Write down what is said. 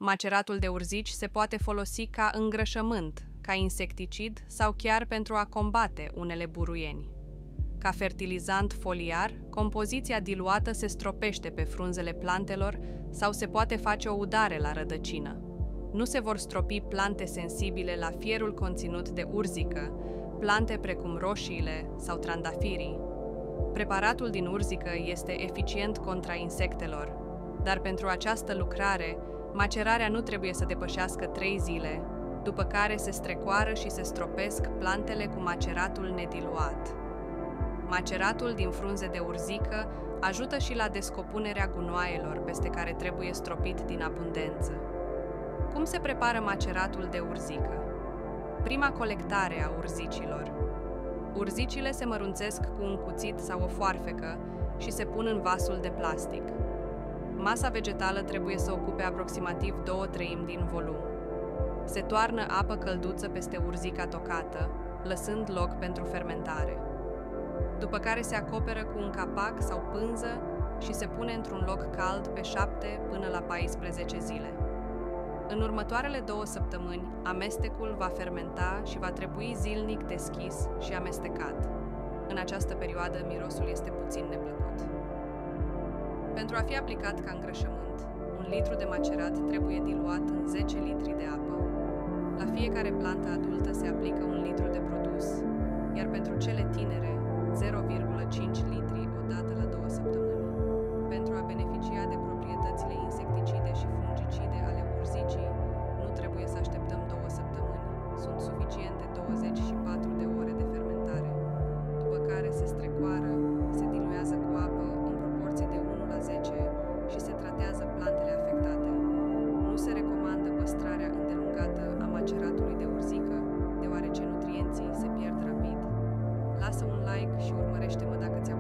Maceratul de urzici se poate folosi ca îngrășământ, ca insecticid sau chiar pentru a combate unele buruieni. Ca fertilizant foliar, compoziția diluată se stropește pe frunzele plantelor sau se poate face o udare la rădăcină. Nu se vor stropi plante sensibile la fierul conținut de urzică, plante precum roșiile sau trandafirii. Preparatul din urzică este eficient contra insectelor, dar pentru această lucrare, macerarea nu trebuie să depășească 3 zile, după care se strecoară și se stropesc plantele cu maceratul nediluat. Maceratul din frunze de urzică ajută și la descompunerea gunoaielor peste care trebuie stropit din abundență. Cum se prepară maceratul de urzică? Prima colectare a urzicilor. Urzicile se mărunțesc cu un cuțit sau o foarfecă și se pun în vasul de plastic. Masa vegetală trebuie să ocupe aproximativ 2/3 din volum. Se toarnă apă călduță peste urzica tocată, lăsând loc pentru fermentare. După care se acoperă cu un capac sau pânză și se pune într-un loc cald pe 7 până la 14 zile. În următoarele 2 săptămâni, amestecul va fermenta și va trebui zilnic deschis și amestecat. În această perioadă, mirosul este puțin neplăcut. Pentru a fi aplicat ca îngrășământ, 1 litru de macerat trebuie diluat în 10 litri de apă. La fiecare plantă adultă se aplică 1 litru de produs, iar pentru cele tinere, 0,5 litri o dată la 2 săptămâni. Pentru a beneficia de proprietățile insecticide și fungicide ale urzicii, nu trebuie să așteptăm 2 săptămâni. Sunt suficiente 24 de ore de fermentare, după care se strecoară, se diluează cu apă în proporție de 1 la 10 și se tratează plantele afectate. Nu se recomandă păstrarea îndelungată a maceratului de urzică, deoarece nutrienții se pierd rapid. Lasă un like și urmărește-mă dacă ți-a